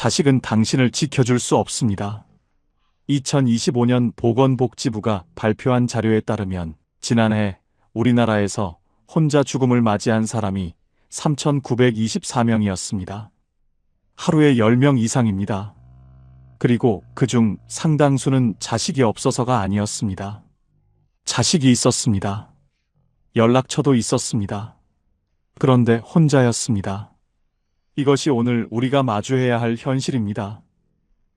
자식은 당신을 지켜줄 수 없습니다. 2025년 보건복지부가 발표한 자료에 따르면 지난해 우리나라에서 혼자 죽음을 맞이한 사람이 3,924명이었습니다. 하루에 10명 이상입니다. 그리고 그중 상당수는 자식이 없어서가 아니었습니다. 자식이 있었습니다. 연락처도 있었습니다. 그런데 혼자였습니다. 이것이 오늘 우리가 마주해야 할 현실입니다.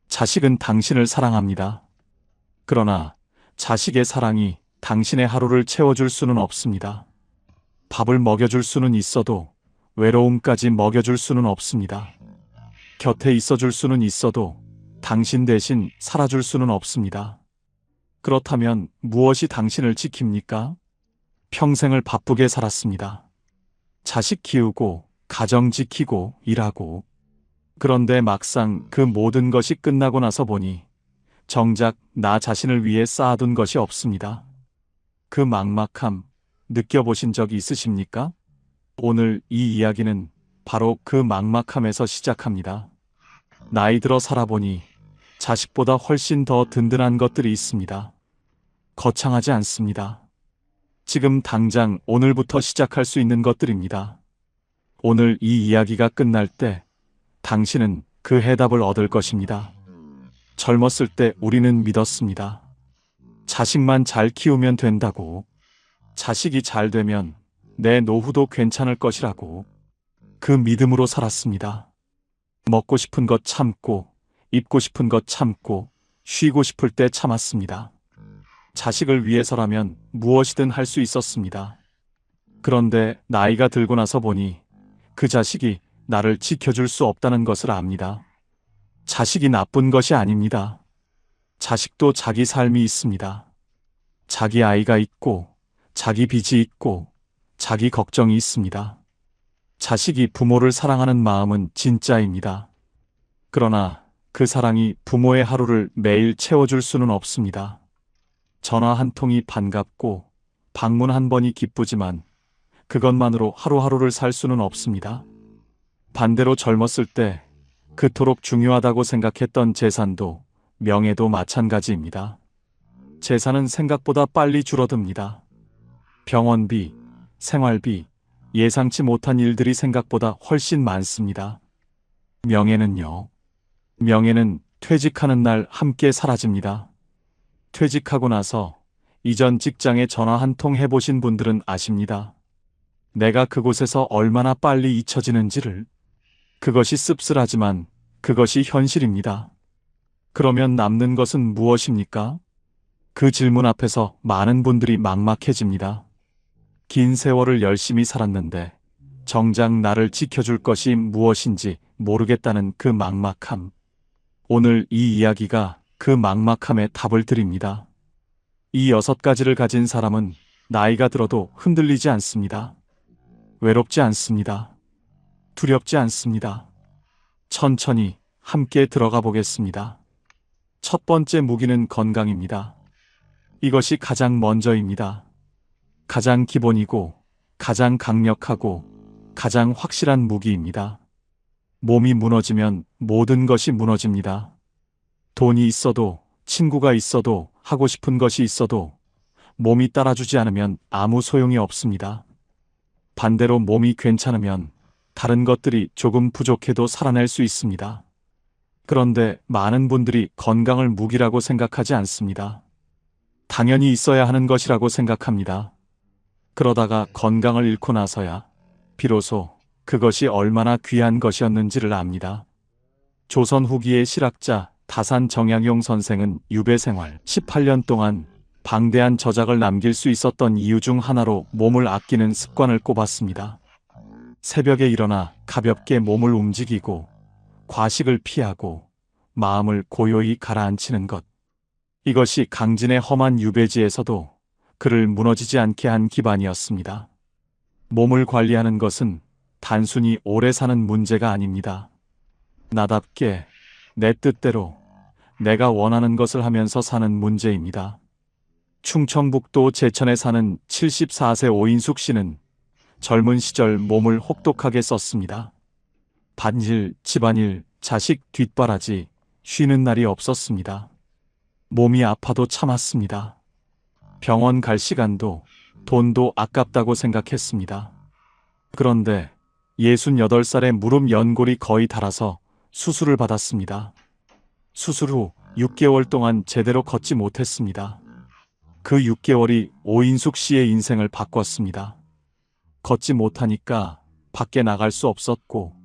자식은 당신을 사랑합니다. 그러나 자식의 사랑이 당신의 하루를 채워줄 수는 없습니다. 밥을 먹여줄 수는 있어도 외로움까지 먹여줄 수는 없습니다. 곁에 있어줄 수는 있어도 당신 대신 살아줄 수는 없습니다. 그렇다면 무엇이 당신을 지킵니까? 평생을 바쁘게 살았습니다. 자식 키우고, 가정 지키고, 일하고. 그런데 막상 그 모든 것이 끝나고 나서 보니 정작 나 자신을 위해 쌓아둔 것이 없습니다. 그 막막함 느껴보신 적이 있으십니까? 오늘 이 이야기는 바로 그 막막함에서 시작합니다. 나이 들어 살아보니 자식보다 훨씬 더 든든한 것들이 있습니다. 거창하지 않습니다. 지금 당장 오늘부터 시작할 수 있는 것들입니다. 오늘 이 이야기가 끝날 때 당신은 그 해답을 얻을 것입니다. 젊었을 때 우리는 믿었습니다. 자식만 잘 키우면 된다고. 자식이 잘 되면 내 노후도 괜찮을 것이라고. 그 믿음으로 살았습니다. 먹고 싶은 것 참고, 입고 싶은 것 참고, 쉬고 싶을 때 참았습니다. 자식을 위해서라면 무엇이든 할 수 있었습니다. 그런데 나이가 들고 나서 보니 그 자식이 나를 지켜줄 수 없다는 것을 압니다. 자식이 나쁜 것이 아닙니다. 자식도 자기 삶이 있습니다. 자기 아이가 있고, 자기 빚이 있고, 자기 걱정이 있습니다. 자식이 부모를 사랑하는 마음은 진짜입니다. 그러나 그 사랑이 부모의 하루를 매일 채워줄 수는 없습니다. 전화 한 통이 반갑고 방문 한 번이 기쁘지만 그것만으로 하루하루를 살 수는 없습니다. 반대로 젊었을 때 그토록 중요하다고 생각했던 재산도 명예도 마찬가지입니다. 재산은 생각보다 빨리 줄어듭니다. 병원비, 생활비, 예상치 못한 일들이 생각보다 훨씬 많습니다. 명예는요? 명예는 퇴직하는 날 함께 사라집니다. 퇴직하고 나서 이전 직장에 전화 한 통 해보신 분들은 아십니다. 내가 그곳에서 얼마나 빨리 잊혀지는지를. 그것이 씁쓸하지만 그것이 현실입니다. 그러면 남는 것은 무엇입니까? 그 질문 앞에서 많은 분들이 막막해집니다. 긴 세월을 열심히 살았는데 정작 나를 지켜줄 것이 무엇인지 모르겠다는 그 막막함. 오늘 이 이야기가 그 막막함에 답을 드립니다. 이 6가지를 가진 사람은 나이가 들어도 흔들리지 않습니다. 외롭지 않습니다. 두렵지 않습니다. 천천히 함께 들어가 보겠습니다. 첫 번째 무기는 건강입니다. 이것이 가장 먼저입니다. 가장 기본이고 가장 강력하고 가장 확실한 무기입니다. 몸이 무너지면 모든 것이 무너집니다. 돈이 있어도, 친구가 있어도, 하고 싶은 것이 있어도 몸이 따라주지 않으면 아무 소용이 없습니다. 반대로 몸이 괜찮으면 다른 것들이 조금 부족해도 살아낼 수 있습니다. 그런데 많은 분들이 건강을 무기라고 생각하지 않습니다. 당연히 있어야 하는 것이라고 생각합니다. 그러다가 건강을 잃고 나서야 비로소 그것이 얼마나 귀한 것이었는지를 압니다. 조선 후기의 실학자 다산 정약용 선생은 유배 생활 18년 동안 방대한 저작을 남길 수 있었던 이유 중 하나로 몸을 아끼는 습관을 꼽았습니다. 새벽에 일어나 가볍게 몸을 움직이고 과식을 피하고 마음을 고요히 가라앉히는 것. 이것이 강진의 험한 유배지에서도 그를 무너지지 않게 한 기반이었습니다. 몸을 관리하는 것은 단순히 오래 사는 문제가 아닙니다. 나답게 내 뜻대로 내가 원하는 것을 하면서 사는 문제입니다. 충청북도 제천에 사는 74세 오인숙 씨는 젊은 시절 몸을 혹독하게 썼습니다. 밭일, 집안일, 자식 뒷바라지 쉬는 날이 없었습니다. 몸이 아파도 참았습니다. 병원 갈 시간도 돈도 아깝다고 생각했습니다. 그런데 68살의 무릎 연골이 거의 닳아서 수술을 받았습니다. 수술 후 6개월 동안 제대로 걷지 못했습니다. 그 6개월이 오인숙 씨의 인생을 바꿨습니다. 걷지 못하니까 밖에 나갈 수 없었고,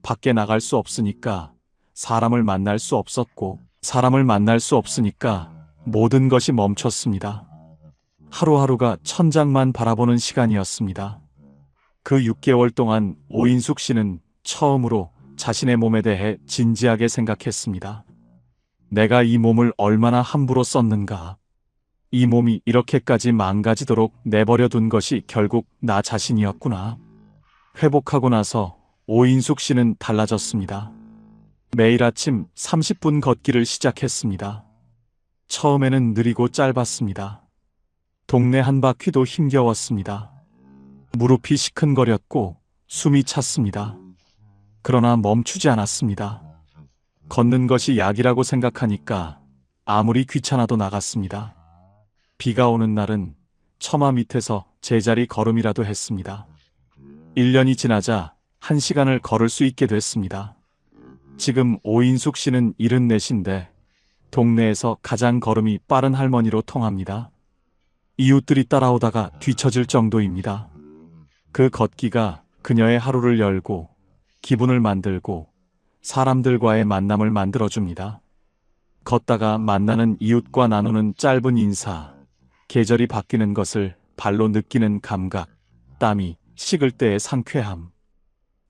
밖에 나갈 수 없으니까 사람을 만날 수 없었고, 사람을 만날 수 없으니까 모든 것이 멈췄습니다. 하루하루가 천장만 바라보는 시간이었습니다. 그 6개월 동안 오인숙 씨는 처음으로 자신의 몸에 대해 진지하게 생각했습니다. 내가 이 몸을 얼마나 함부로 썼는가. 이 몸이 이렇게까지 망가지도록 내버려 둔 것이 결국 나 자신이었구나. 회복하고 나서 오인숙 씨는 달라졌습니다. 매일 아침 30분 걷기를 시작했습니다. 처음에는 느리고 짧았습니다. 동네 한 바퀴도 힘겨웠습니다. 무릎이 시큰거렸고 숨이 찼습니다. 그러나 멈추지 않았습니다. 걷는 것이 약이라고 생각하니까 아무리 귀찮아도 나갔습니다. 비가 오는 날은 처마 밑에서 제자리 걸음이라도 했습니다. 1년이 지나자 1시간을 걸을 수 있게 됐습니다. 지금 오인숙 씨는 74인데 동네에서 가장 걸음이 빠른 할머니로 통합니다. 이웃들이 따라오다가 뒤처질 정도입니다. 그 걷기가 그녀의 하루를 열고 기분을 만들고 사람들과의 만남을 만들어줍니다. 걷다가 만나는 이웃과 나누는 짧은 인사, 계절이 바뀌는 것을 발로 느끼는 감각, 땀이 식을 때의 상쾌함.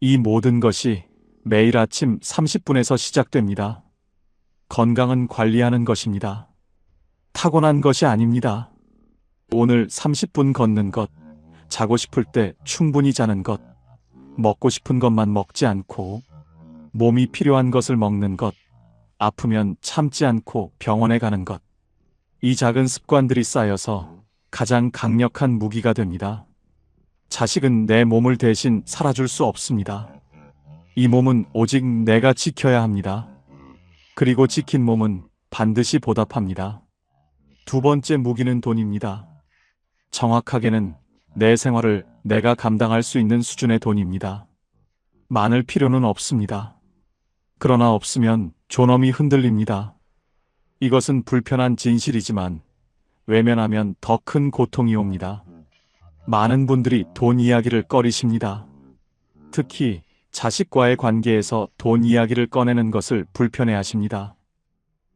이 모든 것이 매일 아침 30분에서 시작됩니다. 건강은 관리하는 것입니다. 타고난 것이 아닙니다. 오늘 30분 걷는 것, 자고 싶을 때 충분히 자는 것, 먹고 싶은 것만 먹지 않고 몸이 필요한 것을 먹는 것, 아프면 참지 않고 병원에 가는 것. 이 작은 습관들이 쌓여서 가장 강력한 무기가 됩니다. 자식은 내 몸을 대신 살아줄 수 없습니다. 이 몸은 오직 내가 지켜야 합니다. 그리고 지킨 몸은 반드시 보답합니다. 두 번째 무기는 돈입니다. 정확하게는 내 생활을 내가 감당할 수 있는 수준의 돈입니다. 많을 필요는 없습니다. 그러나 없으면 존엄이 흔들립니다. 이것은 불편한 진실이지만 외면하면 더 큰 고통이 옵니다. 많은 분들이 돈 이야기를 꺼리십니다. 특히 자식과의 관계에서 돈 이야기를 꺼내는 것을 불편해하십니다.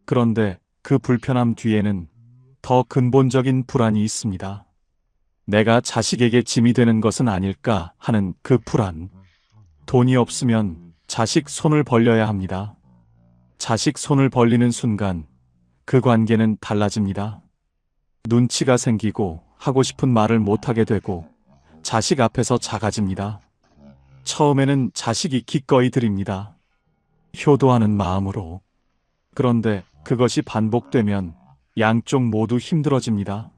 그런데 그 불편함 뒤에는 더 근본적인 불안이 있습니다. 내가 자식에게 짐이 되는 것은 아닐까 하는 그 불안. 돈이 없으면 자식 손을 벌려야 합니다. 자식 손을 벌리는 순간 그 관계는 달라집니다. 눈치가 생기고 하고 싶은 말을 못하게 되고 자식 앞에서 작아집니다. 처음에는 자식이 기꺼이 드립니다. 효도하는 마음으로. 그런데 그것이 반복되면 양쪽 모두 힘들어집니다.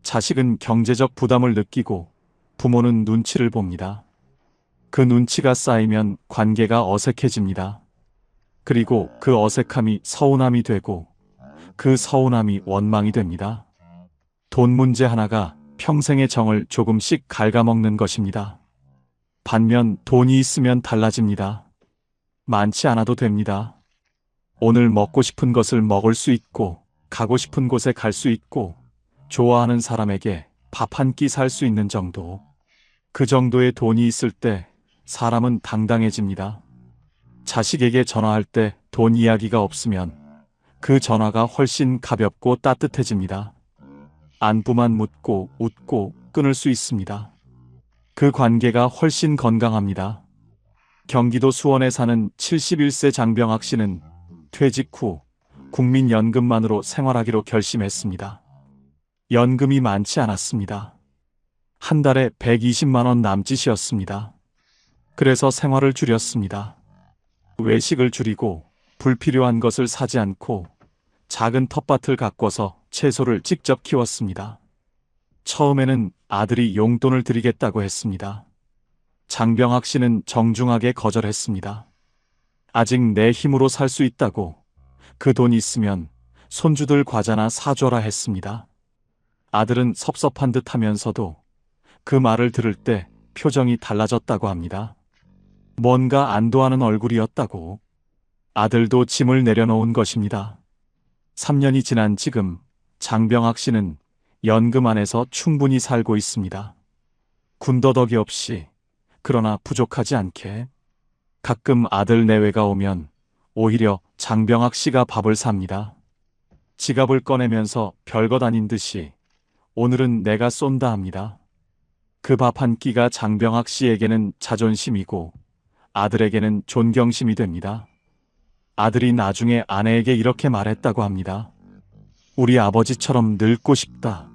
자식은 경제적 부담을 느끼고 부모는 눈치를 봅니다. 그 눈치가 쌓이면 관계가 어색해집니다. 그리고 그 어색함이 서운함이 되고 그 서운함이 원망이 됩니다. 돈 문제 하나가 평생의 정을 조금씩 갉아먹는 것입니다. 반면 돈이 있으면 달라집니다. 많지 않아도 됩니다. 오늘 먹고 싶은 것을 먹을 수 있고 가고 싶은 곳에 갈 수 있고 좋아하는 사람에게 밥 한 끼 살 수 있는 정도. 그 정도의 돈이 있을 때 사람은 당당해집니다. 자식에게 전화할 때 돈 이야기가 없으면 그 전화가 훨씬 가볍고 따뜻해집니다. 안부만 묻고 웃고 끊을 수 있습니다. 그 관계가 훨씬 건강합니다. 경기도 수원에 사는 71세 장병학 씨는 퇴직 후 국민연금만으로 생활하기로 결심했습니다. 연금이 많지 않았습니다. 한 달에 120만 원 남짓이었습니다. 그래서 생활을 줄였습니다. 외식을 줄이고 불필요한 것을 사지 않고 작은 텃밭을 가꿔서 채소를 직접 키웠습니다. 처음에는 아들이 용돈을 드리겠다고 했습니다. 장병학 씨는 정중하게 거절했습니다. 아직 내 힘으로 살 수 있다고. 그 돈 있으면 손주들 과자나 사줘라 했습니다. 아들은 섭섭한 듯 하면서도 그 말을 들을 때 표정이 달라졌다고 합니다. 뭔가 안도하는 얼굴이었다고. 아들도 짐을 내려놓은 것입니다. 3년이 지난 지금 장병학 씨는 연금 안에서 충분히 살고 있습니다. 군더더기 없이, 그러나 부족하지 않게. 가끔 아들 내외가 오면 오히려 장병학 씨가 밥을 삽니다. 지갑을 꺼내면서 별것 아닌 듯이 오늘은 내가 쏜다 합니다. 그 밥 한 끼가 장병학 씨에게는 자존심이고 아들에게는 존경심이 됩니다. 아들이 나중에 아내에게 이렇게 말했다고 합니다. 우리 아버지처럼 늙고 싶다.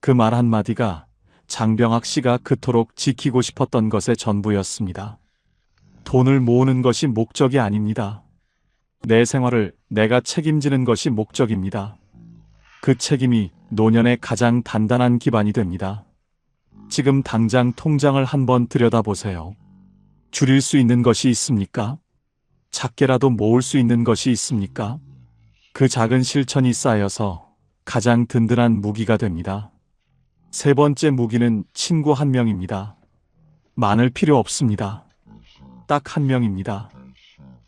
그 말 한마디가 장병학 씨가 그토록 지키고 싶었던 것의 전부였습니다. 돈을 모으는 것이 목적이 아닙니다. 내 생활을 내가 책임지는 것이 목적입니다. 그 책임이 노년의 가장 단단한 기반이 됩니다. 지금 당장 통장을 한번 들여다보세요. 줄일 수 있는 것이 있습니까? 작게라도 모을 수 있는 것이 있습니까? 그 작은 실천이 쌓여서 가장 든든한 무기가 됩니다. 세 번째 무기는 친구 한 명입니다. 많을 필요 없습니다. 딱 한 명입니다.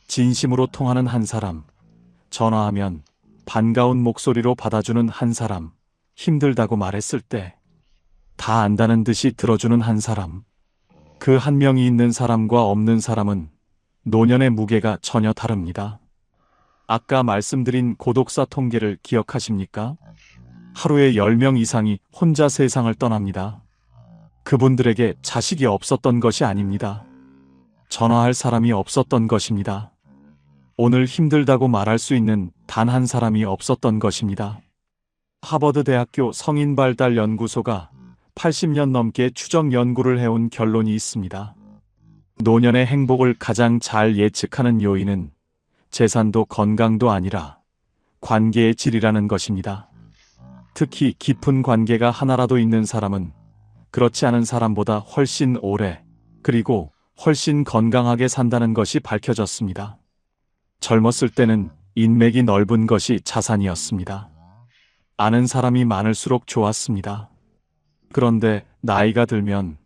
진심으로 통하는 한 사람, 전화하면 반가운 목소리로 받아주는 한 사람, 힘들다고 말했을 때 다 안다는 듯이 들어주는 한 사람. 그 한 명이 있는 사람과 없는 사람은 노년의 무게가 전혀 다릅니다. 아까 말씀드린 고독사 통계를 기억하십니까? 하루에 10명 이상이 혼자 세상을 떠납니다. 그분들에게 자식이 없었던 것이 아닙니다. 전화할 사람이 없었던 것입니다. 오늘 힘들다고 말할 수 있는 단 한 사람이 없었던 것입니다. 하버드 대학교 성인발달연구소가 80년 넘게 추적 연구를 해온 결론이 있습니다. 노년의 행복을 가장 잘 예측하는 요인은 재산도 건강도 아니라 관계의 질이라는 것입니다. 특히 깊은 관계가 하나라도 있는 사람은 그렇지 않은 사람보다 훨씬 오래, 그리고 훨씬 건강하게 산다는 것이 밝혀졌습니다. 젊었을 때는 인맥이 넓은 것이 자산이었습니다. 아는 사람이 많을수록 좋았습니다. 그런데 나이가 들면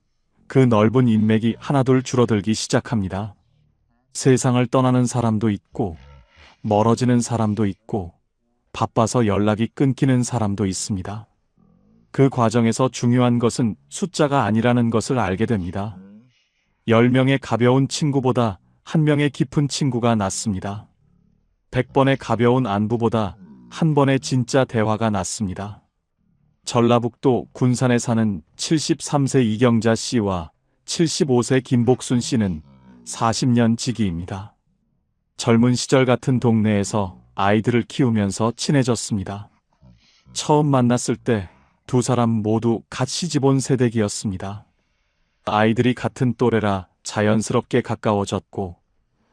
그 넓은 인맥이 하나둘 줄어들기 시작합니다. 세상을 떠나는 사람도 있고, 멀어지는 사람도 있고, 바빠서 연락이 끊기는 사람도 있습니다. 그 과정에서 중요한 것은 숫자가 아니라는 것을 알게 됩니다. 10명의 가벼운 친구보다 1명의 깊은 친구가 낫습니다. 100번의 가벼운 안부보다 1번의 진짜 대화가 낫습니다. 전라북도 군산에 사는 73세 이경자 씨와 75세 김복순 씨는 40년 지기입니다. 젊은 시절 같은 동네에서 아이들을 키우면서 친해졌습니다. 처음 만났을 때 두 사람 모두 갓 시집 온 세대기였습니다. 아이들이 같은 또래라 자연스럽게 가까워졌고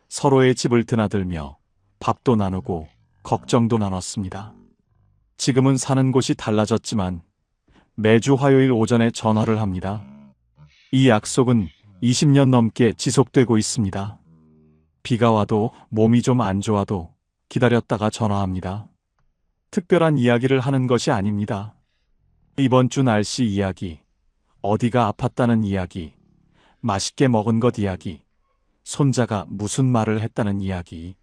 서로의 집을 드나들며 밥도 나누고 걱정도 나눴습니다. 지금은 사는 곳이 달라졌지만 매주 화요일 오전에 전화를 합니다. 이 약속은 20년 넘게 지속되고 있습니다. 비가 와도 몸이 좀 안 좋아도 기다렸다가 전화합니다. 특별한 이야기를 하는 것이 아닙니다. 이번 주 날씨 이야기, 어디가 아팠다는 이야기, 맛있게 먹은 것 이야기, 손자가 무슨 말을 했다는 이야기,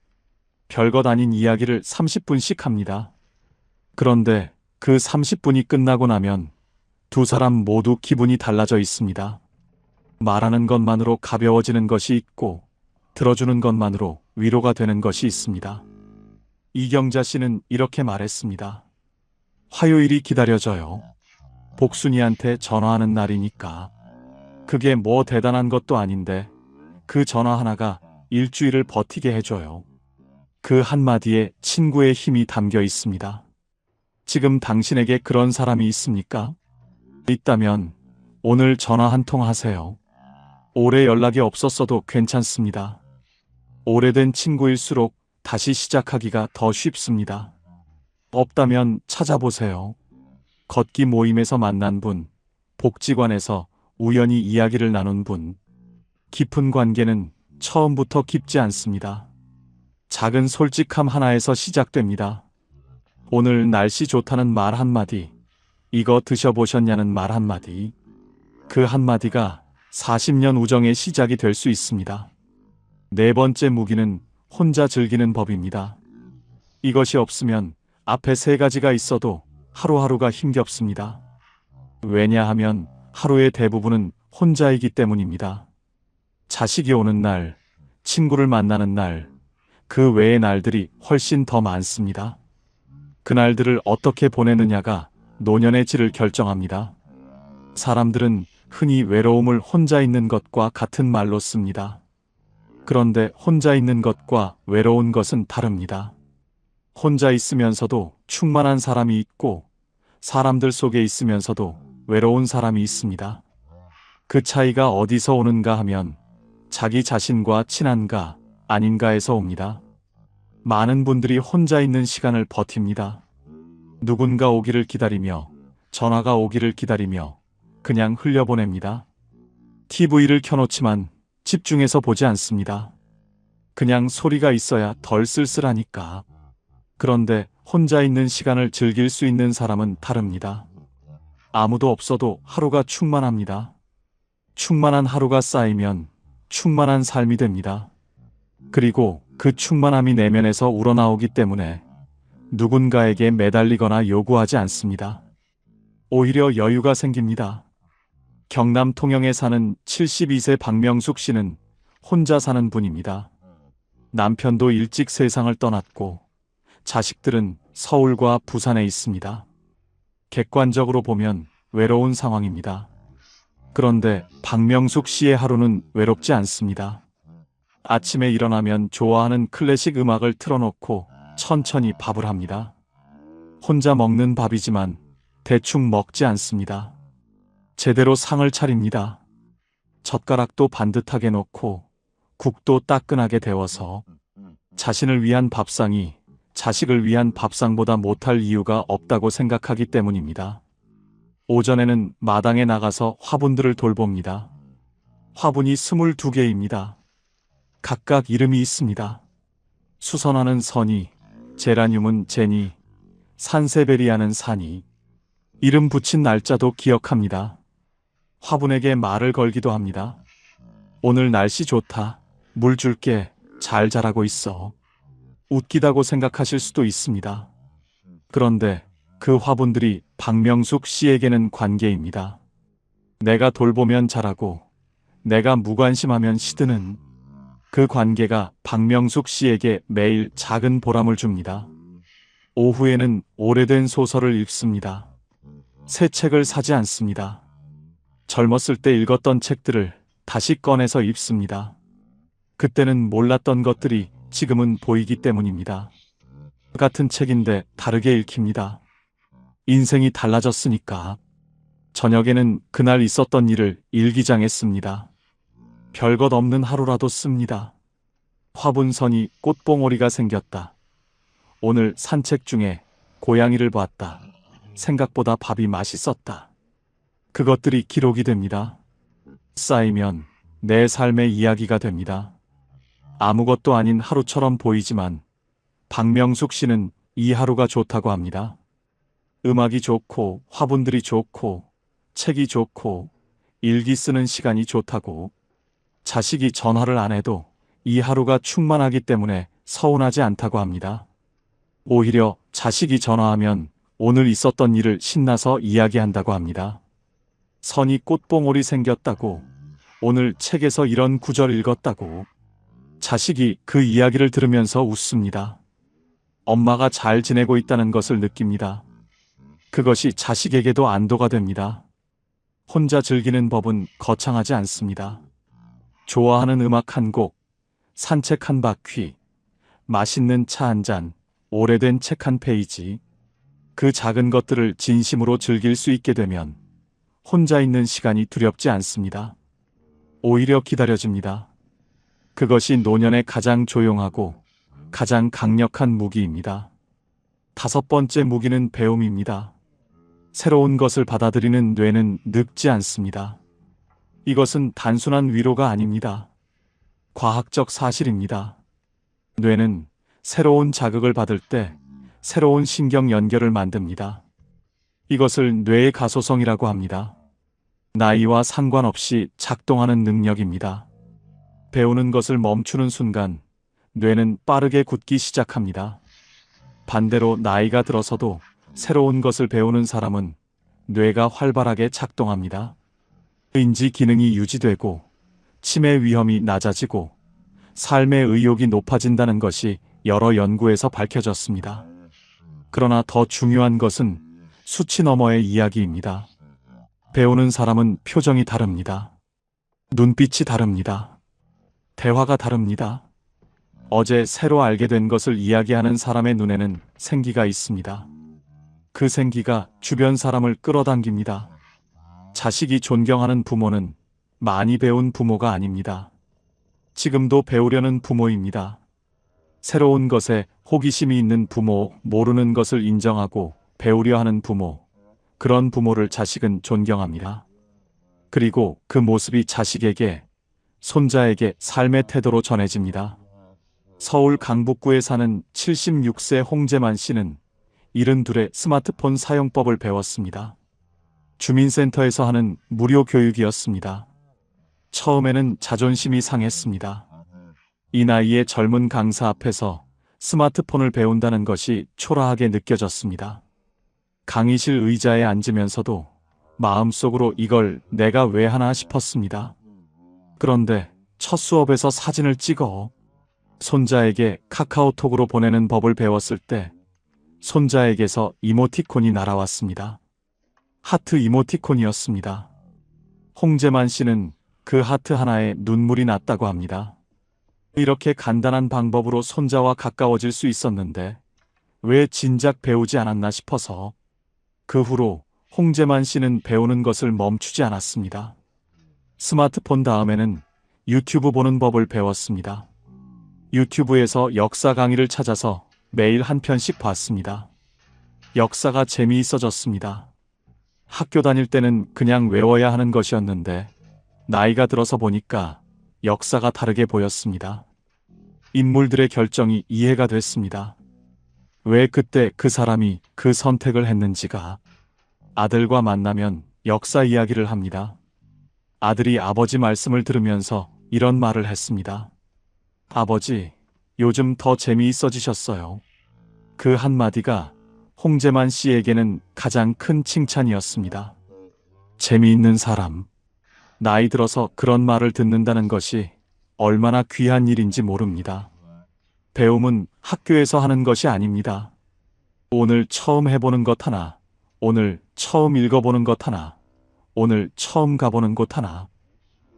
별것 아닌 이야기를 30분씩 합니다. 그런데 그 30분이 끝나고 나면 두 사람 모두 기분이 달라져 있습니다. 말하는 것만으로 가벼워지는 것이 있고 들어주는 것만으로 위로가 되는 것이 있습니다. 이경자 씨는 이렇게 말했습니다. 화요일이 기다려져요. 복순이한테 전화하는 날이니까. 그게 뭐 대단한 것도 아닌데 그 전화 하나가 일주일을 버티게 해줘요. 그 한마디에 친구의 힘이 담겨 있습니다. 지금 당신에게 그런 사람이 있습니까? 있다면 오늘 전화 한 통 하세요. 오래 연락이 없었어도 괜찮습니다. 오래된 친구일수록 다시 시작하기가 더 쉽습니다. 없다면 찾아보세요. 걷기 모임에서 만난 분, 복지관에서 우연히 이야기를 나눈 분. 깊은 관계는 처음부터 깊지 않습니다. 작은 솔직함 하나에서 시작됩니다. 오늘 날씨 좋다는 말 한마디, 이거 드셔보셨냐는 말 한마디, 그 한마디가 40년 우정의 시작이 될 수 있습니다. 네 번째 무기는 혼자 즐기는 법입니다. 이것이 없으면 앞에 세 가지가 있어도 하루하루가 힘겹습니다. 왜냐하면 하루의 대부분은 혼자이기 때문입니다. 자식이 오는 날, 친구를 만나는 날, 그 외의 날들이 훨씬 더 많습니다. 그날들을 어떻게 보내느냐가 노년의 질을 결정합니다. 사람들은 흔히 외로움을 혼자 있는 것과 같은 말로 씁니다. 그런데 혼자 있는 것과 외로운 것은 다릅니다. 혼자 있으면서도 충만한 사람이 있고 사람들 속에 있으면서도 외로운 사람이 있습니다. 그 차이가 어디서 오는가 하면 자기 자신과 친한가 아닌가에서 옵니다. 많은 분들이 혼자 있는 시간을 버팁니다. 누군가 오기를 기다리며 전화가 오기를 기다리며 그냥 흘려보냅니다. TV를 켜놓지만 집중해서 보지 않습니다. 그냥 소리가 있어야 덜 쓸쓸하니까. 그런데 혼자 있는 시간을 즐길 수 있는 사람은 다릅니다. 아무도 없어도 하루가 충만합니다. 충만한 하루가 쌓이면 충만한 삶이 됩니다. 그리고 그 충만함이 내면에서 우러나오기 때문에 누군가에게 매달리거나 요구하지 않습니다. 오히려 여유가 생깁니다. 경남 통영에 사는 72세 박명숙 씨는 혼자 사는 분입니다. 남편도 일찍 세상을 떠났고 자식들은 서울과 부산에 있습니다. 객관적으로 보면 외로운 상황입니다. 그런데 박명숙 씨의 하루는 외롭지 않습니다. 아침에 일어나면 좋아하는 클래식 음악을 틀어놓고 천천히 밥을 합니다. 혼자 먹는 밥이지만 대충 먹지 않습니다. 제대로 상을 차립니다. 젓가락도 반듯하게 놓고 국도 따끈하게 데워서 자신을 위한 밥상이 자식을 위한 밥상보다 못할 이유가 없다고 생각하기 때문입니다. 오전에는 마당에 나가서 화분들을 돌봅니다. 화분이 22개입니다. 각각 이름이 있습니다. 수선화는 선이, 제라늄은 제니, 산세베리아는 산이. 이름 붙인 날짜도 기억합니다. 화분에게 말을 걸기도 합니다. 오늘 날씨 좋다. 물 줄게. 잘 자라고 있어. 웃기다고 생각하실 수도 있습니다. 그런데 그 화분들이 박명숙 씨에게는 관계입니다. 내가 돌보면 자라고, 내가 무관심하면 시드는 그 관계가 박명숙 씨에게 매일 작은 보람을 줍니다. 오후에는 오래된 소설을 읽습니다. 새 책을 사지 않습니다. 젊었을 때 읽었던 책들을 다시 꺼내서 읽습니다. 그때는 몰랐던 것들이 지금은 보이기 때문입니다. 같은 책인데 다르게 읽힙니다. 인생이 달라졌으니까. 저녁에는 그날 있었던 일을 일기장에 씁니다. 별것 없는 하루라도 씁니다. 화분선이 꽃봉오리가 생겼다. 오늘 산책 중에 고양이를 봤다. 생각보다 밥이 맛있었다. 그것들이 기록이 됩니다. 쌓이면 내 삶의 이야기가 됩니다. 아무것도 아닌 하루처럼 보이지만 박명숙 씨는 이 하루가 좋다고 합니다. 음악이 좋고 화분들이 좋고 책이 좋고 일기 쓰는 시간이 좋다고. 자식이 전화를 안 해도 이 하루가 충만하기 때문에 서운하지 않다고 합니다. 오히려 자식이 전화하면 오늘 있었던 일을 신나서 이야기한다고 합니다. 선이 꽃봉오리 생겼다고, 오늘 책에서 이런 구절 읽었다고. 자식이 그 이야기를 들으면서 웃습니다. 엄마가 잘 지내고 있다는 것을 느낍니다. 그것이 자식에게도 안도가 됩니다. 혼자 즐기는 법은 거창하지 않습니다. 좋아하는 음악 한 곡, 산책 한 바퀴, 맛있는 차 한 잔, 오래된 책 한 페이지. 그 작은 것들을 진심으로 즐길 수 있게 되면 혼자 있는 시간이 두렵지 않습니다. 오히려 기다려집니다. 그것이 노년의 가장 조용하고 가장 강력한 무기입니다. 다섯 번째 무기는 배움입니다. 새로운 것을 받아들이는 뇌는 늙지 않습니다. 이것은 단순한 위로가 아닙니다. 과학적 사실입니다. 뇌는 새로운 자극을 받을 때 새로운 신경 연결을 만듭니다. 이것을 뇌의 가소성이라고 합니다. 나이와 상관없이 작동하는 능력입니다. 배우는 것을 멈추는 순간 뇌는 빠르게 굳기 시작합니다. 반대로 나이가 들어서도 새로운 것을 배우는 사람은 뇌가 활발하게 작동합니다. 인지 기능이 유지되고 치매 위험이 낮아지고 삶의 의욕이 높아진다는 것이 여러 연구에서 밝혀졌습니다. 그러나 더 중요한 것은 수치 너머의 이야기입니다. 배우는 사람은 표정이 다릅니다. 눈빛이 다릅니다. 대화가 다릅니다. 어제 새로 알게 된 것을 이야기하는 사람의 눈에는 생기가 있습니다. 그 생기가 주변 사람을 끌어당깁니다. 자식이 존경하는 부모는 많이 배운 부모가 아닙니다. 지금도 배우려는 부모입니다. 새로운 것에 호기심이 있는 부모, 모르는 것을 인정하고 배우려 하는 부모, 그런 부모를 자식은 존경합니다. 그리고 그 모습이 자식에게, 손자에게 삶의 태도로 전해집니다. 서울 강북구에 사는 76세 홍재만 씨는 72의 스마트폰 사용법을 배웠습니다. 주민센터에서 하는 무료 교육이었습니다. 처음에는 자존심이 상했습니다. 이 나이에 젊은 강사 앞에서 스마트폰을 배운다는 것이 초라하게 느껴졌습니다. 강의실 의자에 앉으면서도 마음속으로 이걸 내가 왜 하나 싶었습니다. 그런데 첫 수업에서 사진을 찍어 손자에게 카카오톡으로 보내는 법을 배웠을 때 손자에게서 이모티콘이 날아왔습니다. 하트 이모티콘이었습니다. 홍재만 씨는 그 하트 하나에 눈물이 났다고 합니다. 이렇게 간단한 방법으로 손자와 가까워질 수 있었는데 왜 진작 배우지 않았나 싶어서 그 후로 홍재만 씨는 배우는 것을 멈추지 않았습니다. 스마트폰 다음에는 유튜브 보는 법을 배웠습니다. 유튜브에서 역사 강의를 찾아서 매일 한 편씩 봤습니다. 역사가 재미있어졌습니다. 학교 다닐 때는 그냥 외워야 하는 것이었는데 나이가 들어서 보니까 역사가 다르게 보였습니다. 인물들의 결정이 이해가 됐습니다. 왜 그때 그 사람이 그 선택을 했는지가. 아들과 만나면 역사 이야기를 합니다. 아들이 아버지 말씀을 들으면서 이런 말을 했습니다. 아버지, 요즘 더 재미있어지셨어요. 그 한마디가 홍재만 씨에게는 가장 큰 칭찬이었습니다. 재미있는 사람. 나이 들어서 그런 말을 듣는다는 것이 얼마나 귀한 일인지 모릅니다. 배움은 학교에서 하는 것이 아닙니다. 오늘 처음 해보는 것 하나, 오늘 처음 읽어보는 것 하나, 오늘 처음 가보는 곳 하나,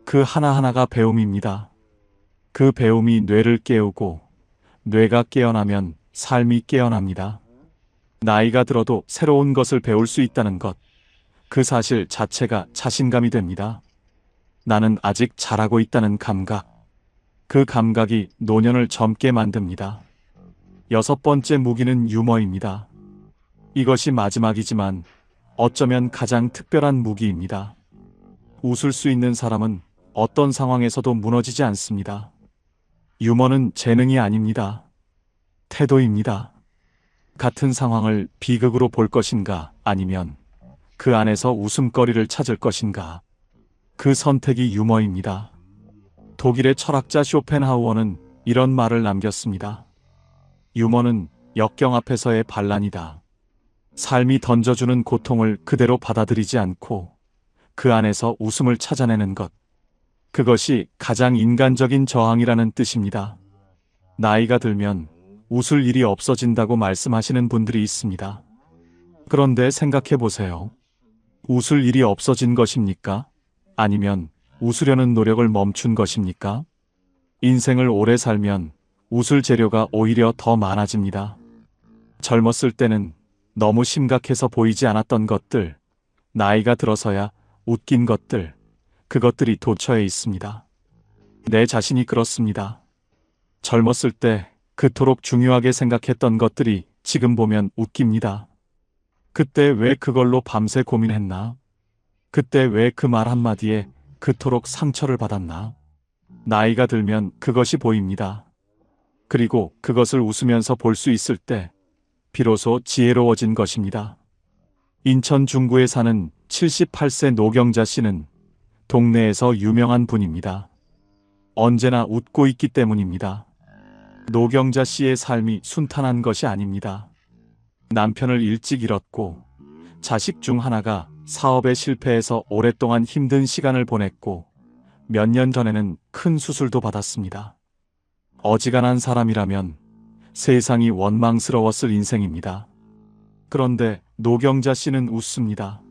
그 하나하나가 배움입니다. 그 배움이 뇌를 깨우고 뇌가 깨어나면 삶이 깨어납니다. 나이가 들어도 새로운 것을 배울 수 있다는 것, 그 사실 자체가 자신감이 됩니다. 나는 아직 잘하고 있다는 감각, 그 감각이 노년을 젊게 만듭니다. 6번째 무기는 유머입니다. 이것이 마지막이지만 어쩌면 가장 특별한 무기입니다. 웃을 수 있는 사람은 어떤 상황에서도 무너지지 않습니다. 유머는 재능이 아닙니다. 태도입니다. 같은 상황을 비극으로 볼 것인가 아니면 그 안에서 웃음거리를 찾을 것인가. 그 선택이 유머입니다. 독일의 철학자 쇼펜하우어는 이런 말을 남겼습니다. 유머는 역경 앞에서의 반란이다. 삶이 던져주는 고통을 그대로 받아들이지 않고 그 안에서 웃음을 찾아내는 것. 그것이 가장 인간적인 저항이라는 뜻입니다. 나이가 들면 웃을 일이 없어진다고 말씀하시는 분들이 있습니다. 그런데 생각해 보세요. 웃을 일이 없어진 것입니까? 아니면 웃으려는 노력을 멈춘 것입니까? 인생을 오래 살면 웃을 재료가 오히려 더 많아집니다. 젊었을 때는 너무 심각해서 보이지 않았던 것들, 나이가 들어서야 웃긴 것들, 그것들이 도처에 있습니다. 내 자신이 그렇습니다. 젊었을 때 그토록 중요하게 생각했던 것들이 지금 보면 웃깁니다. 그때 왜 그걸로 밤새 고민했나? 그때 왜 그 말 한마디에 그토록 상처를 받았나? 나이가 들면 그것이 보입니다. 그리고 그것을 웃으면서 볼 수 있을 때 비로소 지혜로워진 것입니다. 인천 중구에 사는 78세 노경자 씨는 동네에서 유명한 분입니다. 언제나 웃고 있기 때문입니다. 노경자 씨의 삶이 순탄한 것이 아닙니다. 남편을 일찍 잃었고 자식 중 하나가 사업에 실패해서 오랫동안 힘든 시간을 보냈고 몇 년 전에는 큰 수술도 받았습니다. 어지간한 사람이라면 세상이 원망스러웠을 인생입니다. 그런데 노경자 씨는 웃습니다.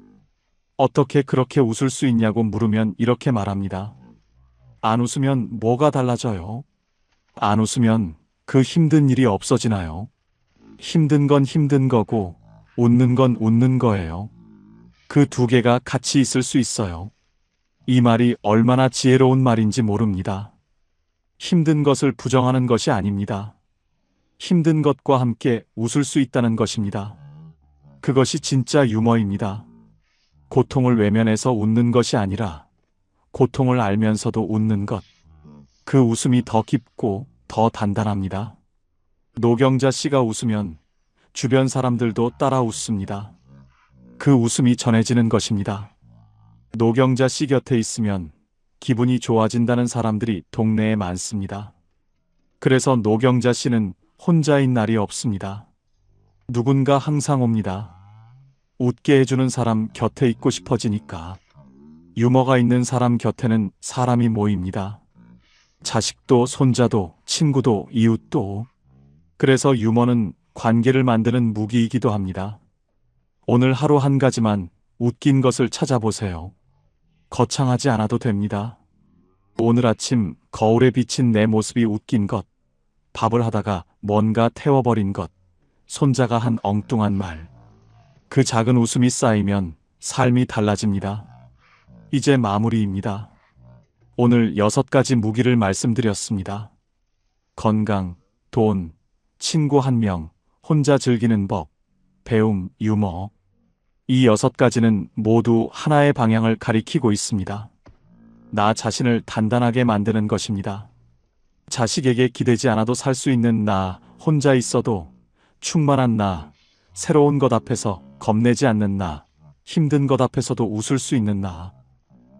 어떻게 그렇게 웃을 수 있냐고 물으면 이렇게 말합니다. 안 웃으면 뭐가 달라져요? 안 웃으면 그 힘든 일이 없어지나요? 힘든 건 힘든 거고 웃는 건 웃는 거예요. 그 두 개가 같이 있을 수 있어요. 이 말이 얼마나 지혜로운 말인지 모릅니다. 힘든 것을 부정하는 것이 아닙니다. 힘든 것과 함께 웃을 수 있다는 것입니다. 그것이 진짜 유머입니다. 고통을 외면해서 웃는 것이 아니라 고통을 알면서도 웃는 것. 그 웃음이 더 깊고 더 단단합니다. 노경자 씨가 웃으면 주변 사람들도 따라 웃습니다. 그 웃음이 전해지는 것입니다. 노경자 씨 곁에 있으면 기분이 좋아진다는 사람들이 동네에 많습니다. 그래서 노경자 씨는 혼자인 날이 없습니다. 누군가 항상 옵니다. 웃게 해주는 사람 곁에 있고 싶어지니까. 유머가 있는 사람 곁에는 사람이 모입니다. 자식도 손자도 친구도 이웃도. 그래서 유머는 관계를 만드는 무기이기도 합니다. 오늘 하루 한 가지만 웃긴 것을 찾아보세요. 거창하지 않아도 됩니다. 오늘 아침 거울에 비친 내 모습이 웃긴 것, 밥을 하다가 뭔가 태워버린 것, 손자가 한 엉뚱한 말. 그 작은 웃음이 쌓이면 삶이 달라집니다. 이제 마무리입니다. 오늘 6가지 무기를 말씀드렸습니다. 건강, 돈, 친구 1명, 혼자 즐기는 법, 배움, 유머. 이 6가지는 모두 하나의 방향을 가리키고 있습니다. 나 자신을 단단하게 만드는 것입니다. 자식에게 기대지 않아도 살 수 있는 나, 혼자 있어도 충만한 나, 새로운 것 앞에서 겁내지 않는 나, 힘든 것 앞에서도 웃을 수 있는 나.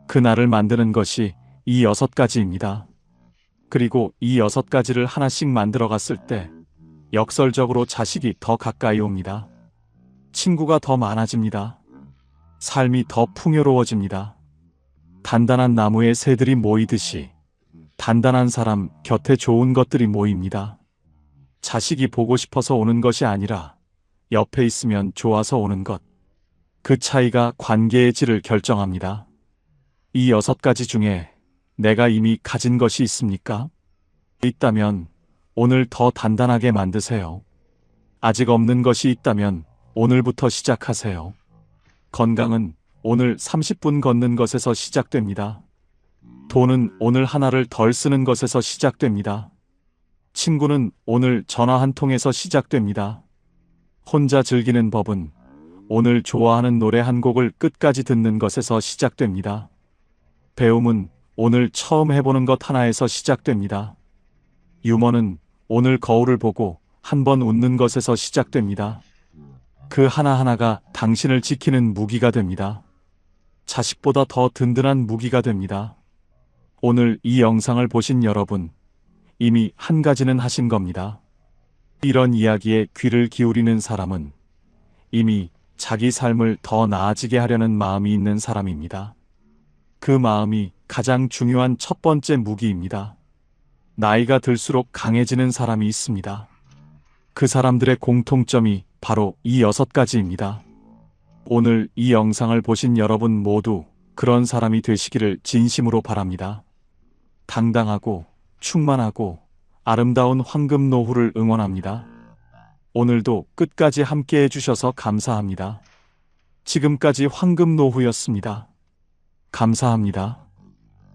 그 나를 만드는 것이 이 6가지입니다. 그리고 이 6가지를 하나씩 만들어 갔을 때 역설적으로 자식이 더 가까이 옵니다. 친구가 더 많아집니다. 삶이 더 풍요로워집니다. 단단한 나무에 새들이 모이듯이 단단한 사람 곁에 좋은 것들이 모입니다. 자식이 보고 싶어서 오는 것이 아니라 옆에 있으면 좋아서 오는 것. 그 차이가 관계의 질을 결정합니다. 이 6가지 중에 내가 이미 가진 것이 있습니까? 있다면 오늘 더 단단하게 만드세요. 아직 없는 것이 있다면 오늘부터 시작하세요. 건강은 오늘 30분 걷는 것에서 시작됩니다. 돈은 오늘 하나를 덜 쓰는 것에서 시작됩니다. 친구는 오늘 전화 한 통에서 시작됩니다. 혼자 즐기는 법은 오늘 좋아하는 노래 한 곡을 끝까지 듣는 것에서 시작됩니다. 배움은 오늘 처음 해보는 것 하나에서 시작됩니다. 유머는 오늘 거울을 보고 한 번 웃는 것에서 시작됩니다. 그 하나하나가 당신을 지키는 무기가 됩니다. 자식보다 더 든든한 무기가 됩니다. 오늘 이 영상을 보신 여러분, 이미 한 가지는 하신 겁니다. 이런 이야기에 귀를 기울이는 사람은 이미 자기 삶을 더 나아지게 하려는 마음이 있는 사람입니다. 그 마음이 가장 중요한 첫 번째 무기입니다. 나이가 들수록 강해지는 사람이 있습니다. 그 사람들의 공통점이 바로 이 6가지입니다. 오늘 이 영상을 보신 여러분 모두 그런 사람이 되시기를 진심으로 바랍니다. 당당하고 충만하고 아름다운 황금 노후를 응원합니다. 오늘도 끝까지 함께 해주셔서 감사합니다. 지금까지 황금 노후였습니다. 감사합니다.